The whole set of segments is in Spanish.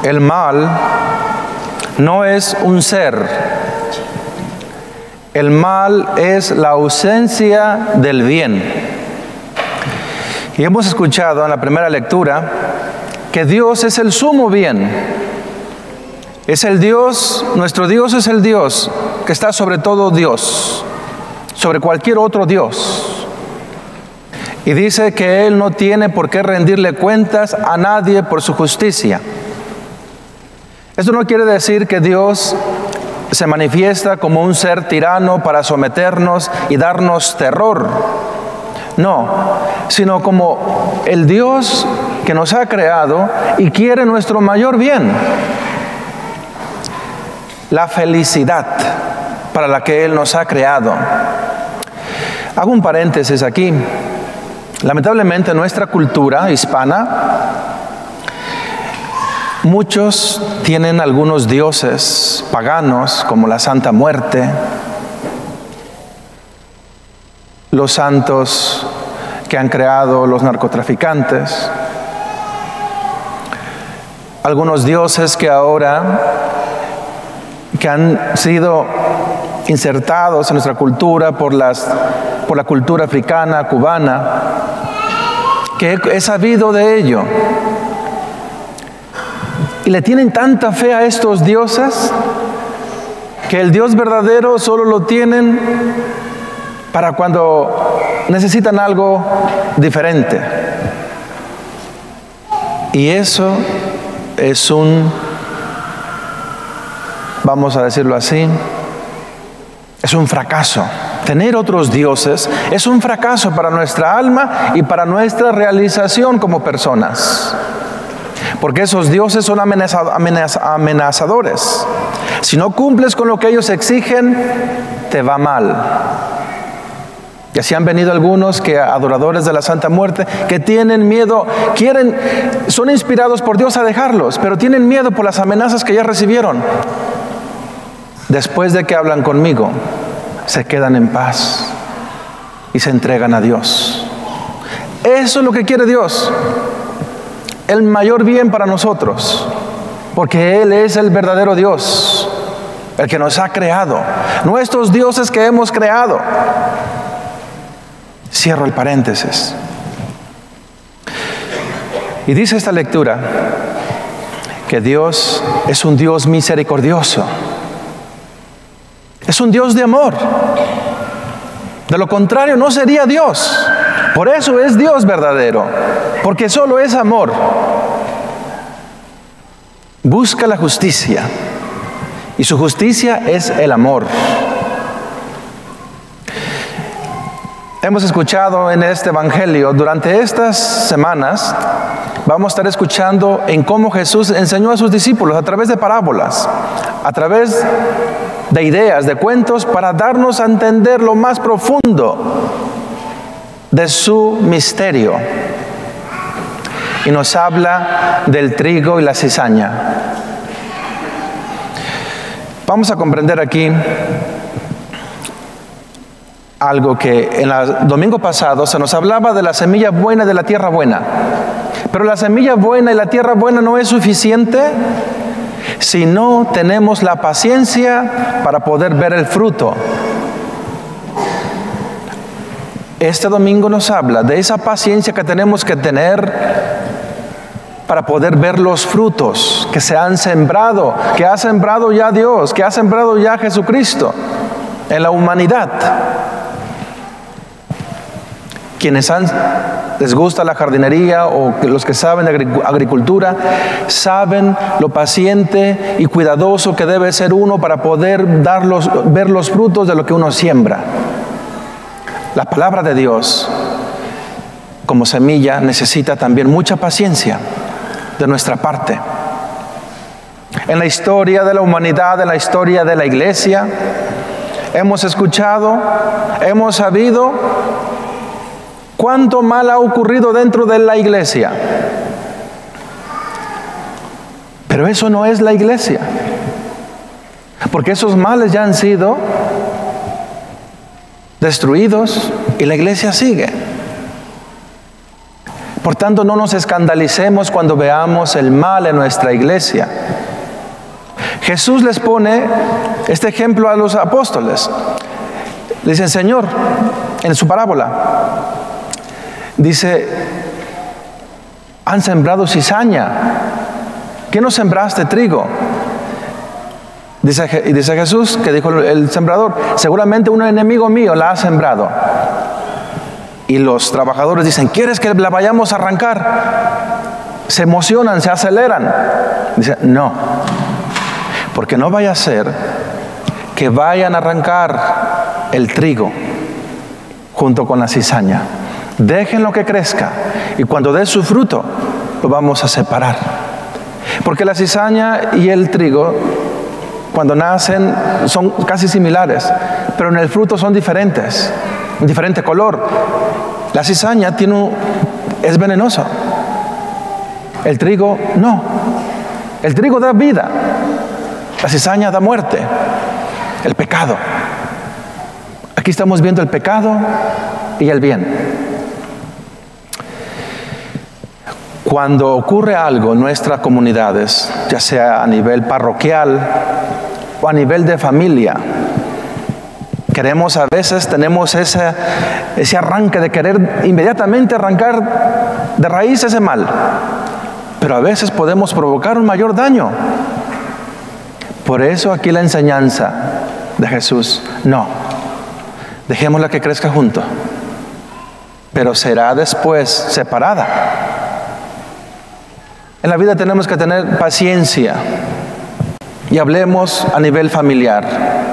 El mal no es un ser. El mal es la ausencia del bien. Y hemos escuchado en la primera lectura que Dios es el sumo bien. Es el Dios, nuestro Dios es el Dios que está sobre todo Dios, sobre cualquier otro Dios. Y dice que Él no tiene por qué rendirle cuentas a nadie por su justicia. Esto no quiere decir que Dios se manifiesta como un ser tirano para someternos y darnos terror. No, sino como el Dios que nos ha creado y quiere nuestro mayor bien. La felicidad para la que Él nos ha creado. Hago un paréntesis aquí. Lamentablemente nuestra cultura hispana, muchos tienen algunos dioses paganos como la Santa Muerte, los santos que han creado los narcotraficantes, algunos dioses que ahora que han sido insertados en nuestra cultura por la cultura africana, cubana, que he sabido de ello. Y le tienen tanta fe a estos dioses que el Dios verdadero solo lo tienen para cuando necesitan algo diferente. Y eso es vamos a decirlo así, es un fracaso. Tener otros dioses es un fracaso para nuestra alma y para nuestra realización como personas. Porque esos dioses son amenazadores. Si no cumples con lo que ellos exigen, te va mal. Y así han venido algunos adoradores de la Santa Muerte, que tienen miedo, son inspirados por Dios a dejarlos, pero tienen miedo por las amenazas que ya recibieron. Después de que hablan conmigo, se quedan en paz y se entregan a Dios. Eso es lo que quiere Dios. El mayor bien para nosotros, porque Él es el verdadero Dios, el que nos ha creado, nuestros dioses que hemos creado. Cierro el paréntesis. Y dice esta lectura que Dios es un Dios misericordioso, es un Dios de amor. De lo contrario no sería Dios. Por eso es Dios verdadero, porque solo es amor. Busca la justicia y su justicia es el amor. Hemos escuchado en este evangelio, durante estas semanas vamos a estar escuchando en cómo Jesús enseñó a sus discípulos a través de parábolas, a través de ideas, de cuentos, para darnos a entender lo más profundo de su misterio. Y nos habla del trigo y la cizaña. Vamos a comprender aquí algo que en el domingo pasado se nos hablaba de la semilla buena y de la tierra buena. Pero la semilla buena y la tierra buena no es suficiente si no tenemos la paciencia para poder ver el fruto. Este domingo nos habla de esa paciencia que tenemos que tener para poder ver los frutos que se han sembrado, que ha sembrado ya Dios, que ha sembrado ya Jesucristo en la humanidad. Quienes les gusta la jardinería o los que saben de agricultura, saben lo paciente y cuidadoso que debe ser uno para poder ver los frutos de lo que uno siembra. La palabra de Dios, como semilla, necesita también mucha paciencia de nuestra parte. En la historia de la humanidad, en la historia de la iglesia, hemos escuchado, hemos sabido cuánto mal ha ocurrido dentro de la iglesia. Pero eso no es la iglesia, porque esos males ya han sido destruidos y la iglesia sigue. Por tanto, no nos escandalicemos cuando veamos el mal en nuestra iglesia. Jesús les pone este ejemplo a los apóstoles. Le dicen, Señor, en su parábola, dice, han sembrado cizaña. ¿Qué no sembraste trigo? Dice Jesús, que dijo el sembrador, seguramente un enemigo mío la ha sembrado. Y los trabajadores dicen, ¿quieres que la vayamos a arrancar? Se emocionan, se aceleran. Dice, no, porque no vaya a ser que vayan a arrancar el trigo junto con la cizaña. Déjenlo que crezca y cuando dé su fruto lo vamos a separar. Porque la cizaña y el trigo, cuando nacen, son casi similares, pero en el fruto son diferentes, un diferente color. La cizaña es venenoso. El trigo no. El trigo da vida. La cizaña da muerte. El pecado. Aquí estamos viendo el pecado y el bien. Cuando ocurre algo en nuestras comunidades, ya sea a nivel parroquial o a nivel de familia, tenemos ese arranque de querer inmediatamente arrancar de raíz ese mal, pero a veces podemos provocar un mayor daño. Por eso aquí la enseñanza de Jesús, no, dejémosla que crezca junto, pero será después separada. En la vida tenemos que tener paciencia y hablemos a nivel familiar.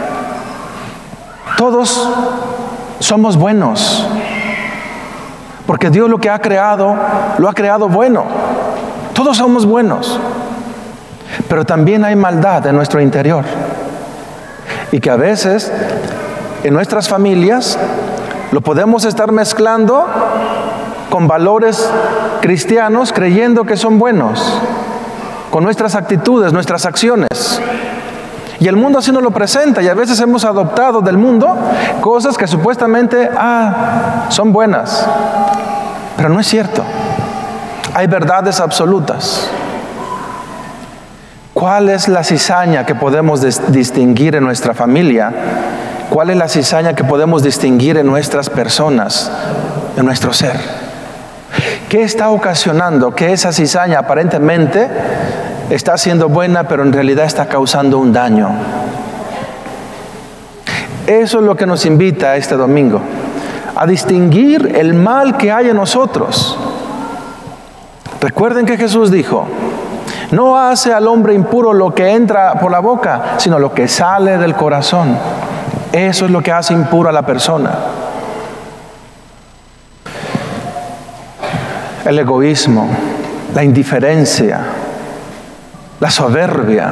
Todos somos buenos, porque Dios lo que ha creado, lo ha creado bueno. Todos somos buenos, pero también hay maldad en nuestro interior. Y que a veces en nuestras familias lo podemos estar mezclando con valores cristianos, creyendo que son buenos, con nuestras actitudes, nuestras acciones. Y el mundo así nos lo presenta, y a veces hemos adoptado del mundo cosas que supuestamente son buenas, pero no es cierto. Hay verdades absolutas. ¿Cuál es la cizaña que podemos distinguir en nuestra familia? ¿Cuál es la cizaña que podemos distinguir en nuestras personas, en nuestro ser? ¿Qué está ocasionando que esa cizaña aparentemente está siendo buena, pero en realidad está causando un daño? Eso es lo que nos invita este domingo, a distinguir el mal que hay en nosotros. Recuerden que Jesús dijo, no hace al hombre impuro lo que entra por la boca, sino lo que sale del corazón. Eso es lo que hace impuro a la persona. El egoísmo, la indiferencia, la soberbia,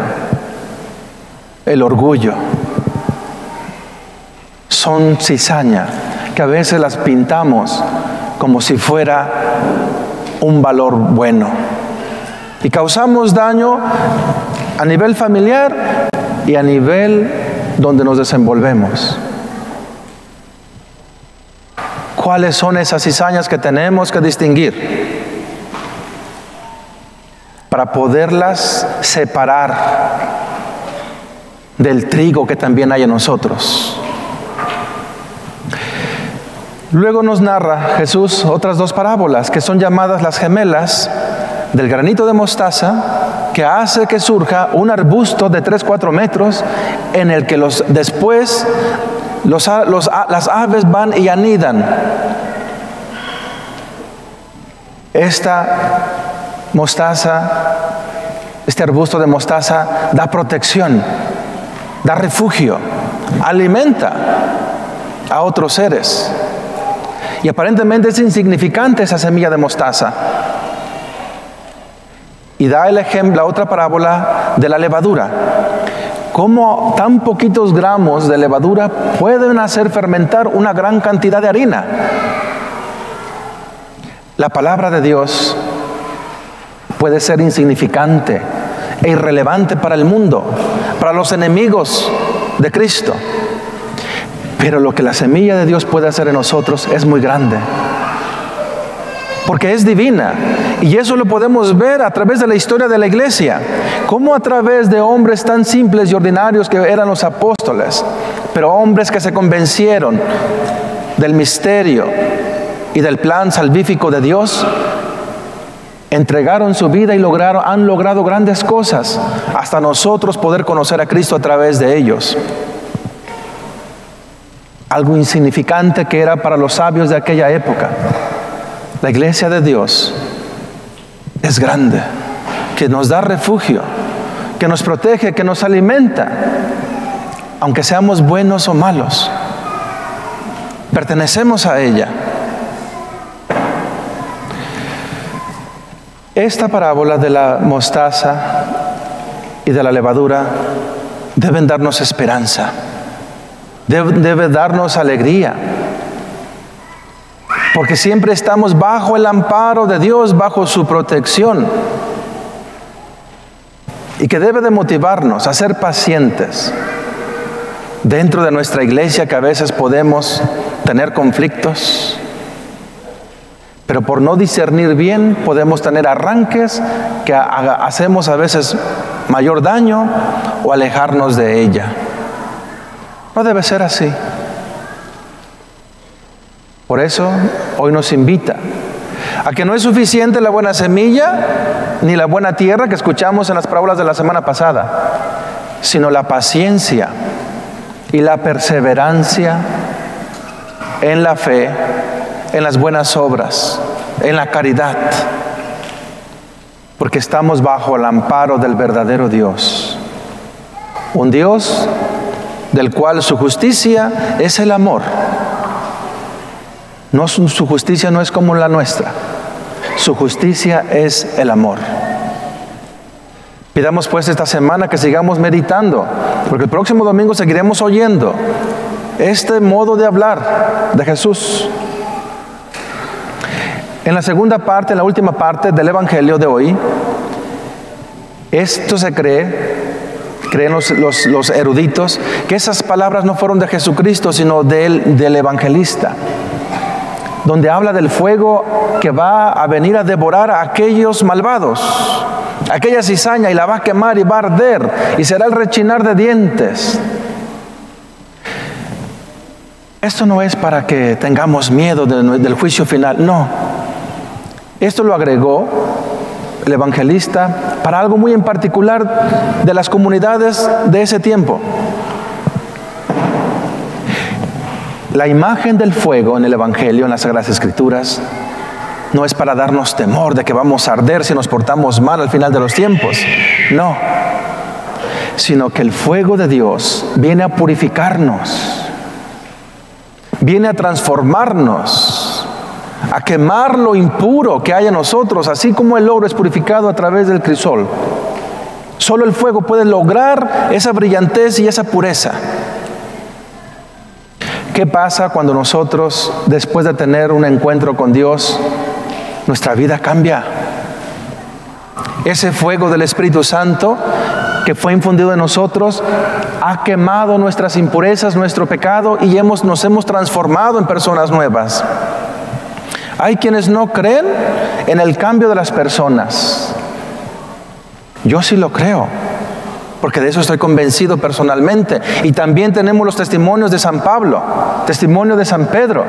el orgullo, son cizaña que a veces las pintamos como si fuera un valor bueno. Y causamos daño a nivel familiar y a nivel donde nos desenvolvemos. ¿Cuáles son esas cizañas que tenemos que distinguir para poderlas separar del trigo que también hay en nosotros? Luego nos narra Jesús otras dos parábolas que son llamadas las gemelas del granito de mostaza, que hace que surja un arbusto de 3-4 metros en el que después las aves van y anidan. Esta mostaza, este arbusto de mostaza da protección, da refugio, alimenta a otros seres. Y aparentemente es insignificante esa semilla de mostaza. Y da el ejemplo, la otra parábola de la levadura. Cómo tan poquitos gramos de levadura pueden hacer fermentar una gran cantidad de harina. La palabra de Dios puede ser insignificante e irrelevante para el mundo, para los enemigos de Cristo. Pero lo que la semilla de Dios puede hacer en nosotros es muy grande. porque es divina. Y eso lo podemos ver a través de la historia de la iglesia. Cómo a través de hombres tan simples y ordinarios que eran los apóstoles, pero hombres que se convencieron del misterio y del plan salvífico de Dios, entregaron su vida y han logrado grandes cosas, hasta nosotros poder conocer a Cristo a través de ellos. Algo insignificante que era para los sabios de aquella época. La iglesia de Dios es grande, que nos da refugio, que nos protege, que nos alimenta, aunque seamos buenos o malos. Pertenecemos a ella. Esta parábola de la mostaza y de la levadura deben darnos esperanza, debe darnos alegría, porque siempre estamos bajo el amparo de Dios, bajo su protección, y que debe de motivarnos a ser pacientes dentro de nuestra iglesia, que a veces podemos tener conflictos, pero por no discernir bien podemos tener arranques que hacemos a veces mayor daño o alejarnos de ella. No debe ser así. Por eso hoy nos invita a que no es suficiente la buena semilla ni la buena tierra que escuchamos en las parábolas de la semana pasada, sino la paciencia y la perseverancia en la fe, en las buenas obras, en la caridad, porque estamos bajo el amparo del verdadero Dios, un Dios del cual su justicia es el amor. No, su justicia no es como la nuestra, su justicia es el amor. Pidamos pues esta semana que sigamos meditando, porque el próximo domingo seguiremos oyendo este modo de hablar de Jesús. En la segunda parte, en la última parte del Evangelio de hoy, esto se creen los eruditos, que esas palabras no fueron de Jesucristo, sino del evangelista, donde habla del fuego que va a venir a devorar a aquellos malvados, aquella cizaña, y la va a quemar y va a arder, y será el rechinar de dientes. Esto no es para que tengamos miedo del juicio final, no. Esto lo agregó el evangelista para algo muy en particular de las comunidades de ese tiempo. La imagen del fuego en el Evangelio, en las Sagradas Escrituras, no es para darnos temor de que vamos a arder si nos portamos mal al final de los tiempos. No, sino que el fuego de Dios viene a purificarnos, viene a transformarnos, a quemar lo impuro que hay en nosotros, así como el oro es purificado a través del crisol. Solo el fuego puede lograr esa brillantez y esa pureza. ¿Qué pasa cuando nosotros, después de tener un encuentro con Dios, nuestra vida cambia? Ese fuego del Espíritu Santo que fue infundido en nosotros ha quemado nuestras impurezas, nuestro pecado, y nos hemos transformado en personas nuevas. Hay quienes no creen en el cambio de las personas. Yo sí lo creo, porque de eso estoy convencido personalmente. Y también tenemos los testimonios de San Pablo, testimonio de San Pedro.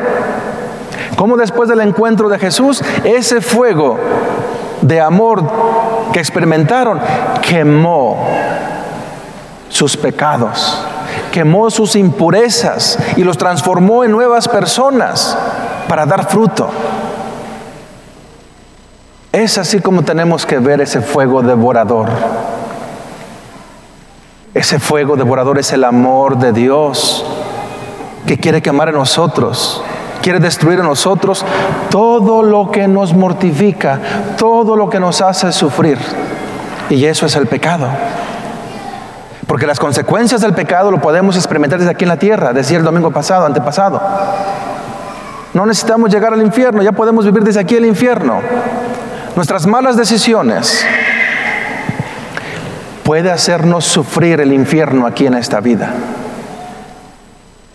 Cómo después del encuentro de Jesús, ese fuego de amor que experimentaron quemó sus pecados, quemó sus impurezas y los transformó en nuevas personas para dar fruto. Es así como tenemos que ver ese fuego devorador. Ese fuego devorador es el amor de Dios que quiere quemar en nosotros, quiere destruir en nosotros todo lo que nos mortifica, todo lo que nos hace sufrir. Y eso es el pecado. Porque las consecuencias del pecado lo podemos experimentar desde aquí en la tierra, decía el domingo pasado, antepasado. No necesitamos llegar al infierno, ya podemos vivir desde aquí el infierno. Nuestras malas decisiones puede hacernos sufrir el infierno aquí en esta vida.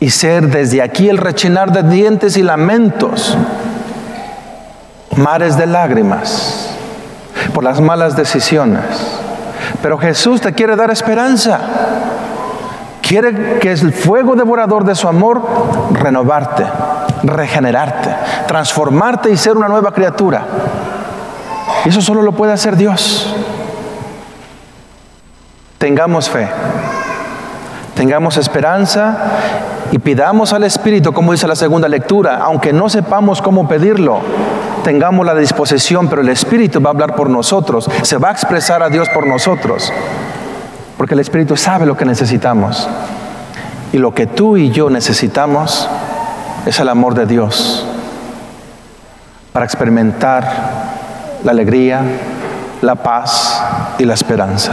Y ser desde aquí el rechinar de dientes y lamentos. mares de lágrimas, por las malas decisiones. Pero Jesús te quiere dar esperanza. Quiere que el fuego devorador de su amor renovarte, regenerarte, transformarte y ser una nueva criatura. Y eso solo lo puede hacer Dios. Tengamos fe, tengamos esperanza y pidamos al Espíritu, como dice la segunda lectura, aunque no sepamos cómo pedirlo, tengamos la disposición, pero el Espíritu va a hablar por nosotros, se va a expresar a Dios por nosotros, porque el Espíritu sabe lo que necesitamos. Y lo que tú y yo necesitamos es el amor de Dios para experimentar la alegría, la paz y la esperanza.